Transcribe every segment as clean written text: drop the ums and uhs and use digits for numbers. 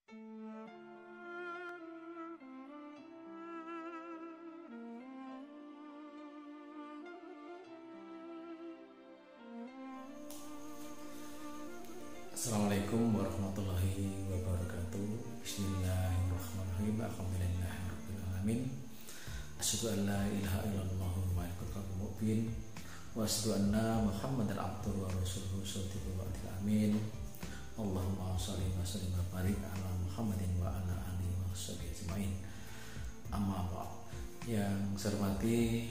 Assalamualaikum warahmatullahi wabarakatuh. Bismillahirrahmanirrahim. Alhamdulillahirabbil alamin. Asyhadu an la ilaha illallah wa asyhadu mubin wa asyhadu anna Muhammadar abduhu wa rasuluhu shadiqul wa'dil amin. Allahumma shalli wa sallim wa barik ala Muhammadin wa ala alihi wa sahbihi ajmain. Amma ba'd. Yang saya hormati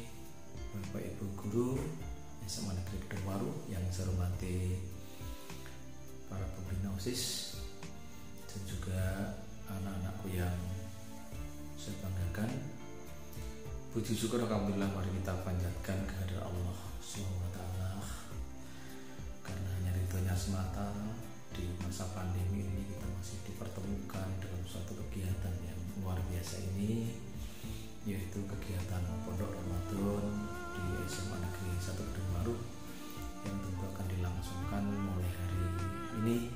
Bapak Ibu guru SMA Negeri Kedungwaru, yang saya hormati para pembina OSIS dan juga anak-anakku yang saya banggakan. Puji syukur alhamdulillah mari kita panjatkan kehadirat Allah SWT, karena hanya ridhonya semata di masa pandemi ini kita masih dipertemukan dalam suatu kegiatan yang luar biasa ini, yaitu kegiatan Pondok Ramadan di SMA Negeri 1 Kedungwaru yang tentu akan dilangsungkan mulai hari ini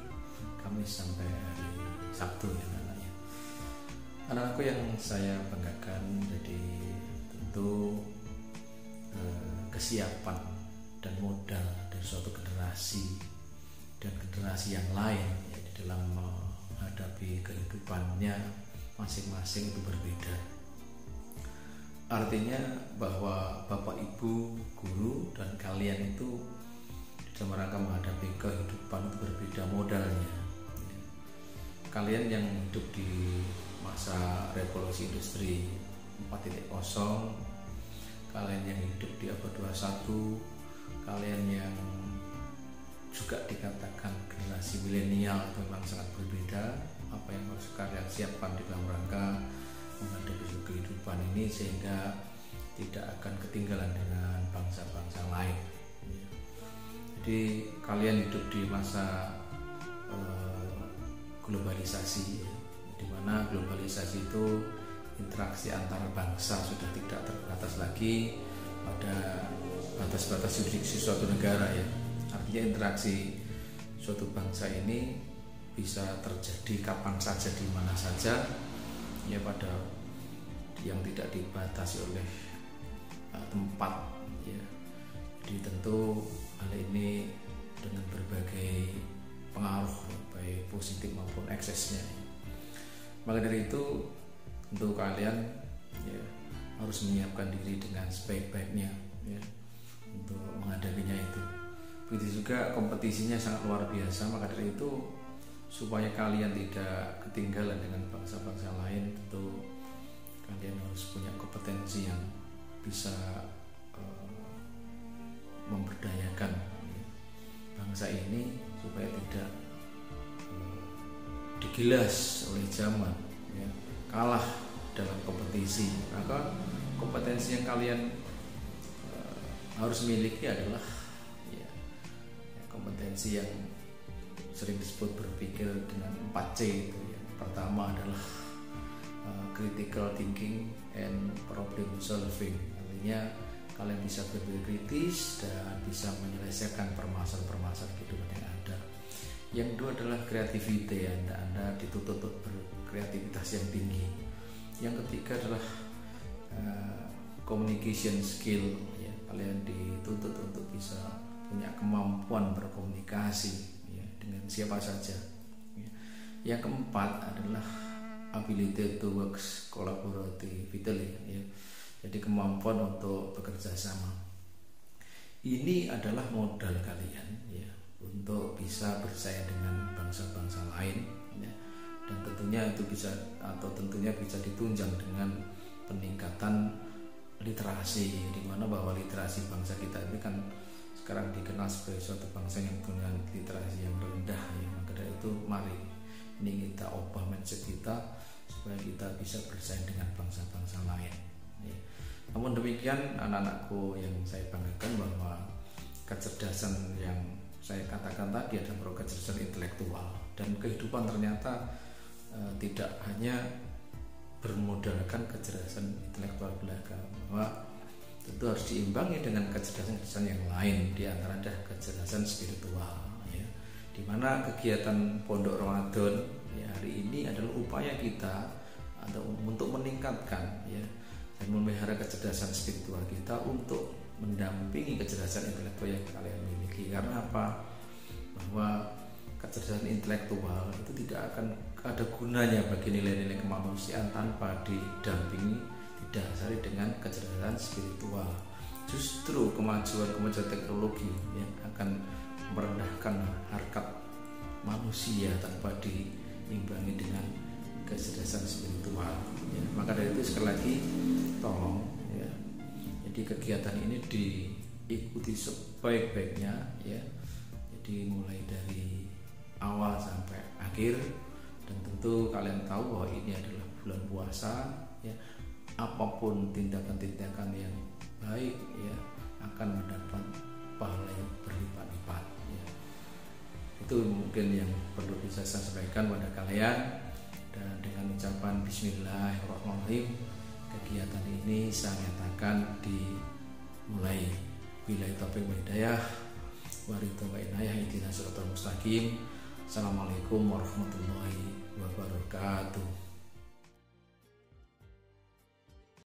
Kamis sampai hari Sabtu ya anak-anakku yang saya banggakan. Jadi tentu kesiapan dan modal dari suatu generasi dan generasi yang lain ya, di dalam menghadapi kehidupannya masing-masing itu berbeda. Artinya bahwa Bapak Ibu guru dan kalian itu dalam rangka menghadapi kehidupan itu berbeda modalnya. Kalian yang hidup di masa revolusi industri 4.0, kalian yang hidup di abad 21, kalian yang juga dikatakan generasi milenial memang sangat berbeda. Apa yang harus kalian siapkan di dalam rangka menghadapi kehidupan ini sehingga tidak akan ketinggalan dengan bangsa-bangsa lain. Jadi kalian hidup di masa globalisasi, di mana globalisasi itu interaksi antar bangsa sudah tidak terbatas lagi pada batas-batas jurisdiksi suatu negara ya. Artinya interaksi suatu bangsa ini bisa terjadi kapan saja di mana saja ya, pada yang tidak dibatasi oleh tempat ya. Jadi tentu hal ini dengan berbagai pengaruh baik positif maupun eksesnya. Maka dari itu tentu kalian ya harus menyiapkan diri dengan sebaik-baiknya ya untuk menghadapinya itu. Begitu juga kompetisinya sangat luar biasa. Maka dari itu supaya kalian tidak ketinggalan dengan bangsa-bangsa lain, tentu kalian harus punya kompetensi yang bisa memberdayakan bangsa ini supaya tidak digilas oleh zaman ya, kalah dalam kompetisi. Maka kompetensi yang kalian harus miliki adalah ya, kompetensi yang sering disebut berpikir dengan 4C itu ya. Pertama adalah critical thinking and problem solving. Artinya kalian bisa berpikir kritis dan bisa menyelesaikan permasalahan-permasalahan kehidupan yang ada. Yang kedua adalah creativity, Anda dituntut untuk berkreativitas yang tinggi. Yang ketiga adalah communication skill ya. Kalian dituntut untuk bisa punya kemampuan berkomunikasi ya, dengan siapa saja ya. Yang keempat adalah ability to work collaboratively ya. Jadi kemampuan untuk bekerja sama. Ini adalah modal kalian ya untuk bisa bersaing dengan bangsa-bangsa lain ya. Dan tentunya itu bisa ditunjang dengan peningkatan literasi, di mana bahwa literasi bangsa kita ini kan sekarang dikenal sebagai suatu bangsa yang punya literasi yang rendah ya. Maka dari itu mari ini kita ubah mindset kita supaya kita bisa bersaing dengan bangsa-bangsa lain ya. Namun demikian anak-anakku yang saya banggakan, bahwa kecerdasan yang saya katakan tadi adalah kecerdasan intelektual, dan kehidupan ternyata tidak hanya bermodalkan kecerdasan intelektual belaka, bahwa tentu harus diimbangi dengan kecerdasan-kecerdasan yang lain, di antara ada kecerdasan spiritual ya, di mana kegiatan Pondok Ramadan ya, hari ini adalah upaya kita atau untuk meningkatkan ya dan memelihara kecerdasan spiritual kita untuk mendampingi kecerdasan intelektual yang kalian miliki. Karena apa? Bahwa kecerdasan intelektual itu tidak akan ada gunanya bagi nilai-nilai kemanusiaan tanpa didampingi, didasari dengan kecerdasan spiritual. Justru kemajuan teknologi yang akan merendahkan harkat manusia tanpa diimbangi dengan kecerdasan spiritual ya. Maka dari itu sekali lagi tolong ya, jadi kegiatan ini diikuti sebaik-baiknya ya. Jadi mulai dari awal sampai akhir, dan tentu kalian tahu bahwa ini adalah bulan puasa ya. Apapun tindakan-tindakan yang baik ya akan mendapat pahala yang berlipat-lipat ya. Itu mungkin yang perlu bisa saya sampaikan pada kalian. Dan dengan ucapan Bismillahirrahmanirrahim, kegiatan ini saya nyatakan dimulai. Billahi taufiq wal hidayah, waridho wa inayah, ihdinas siratal mustaqim. Assalamualaikum warahmatullahi wabarakatuh.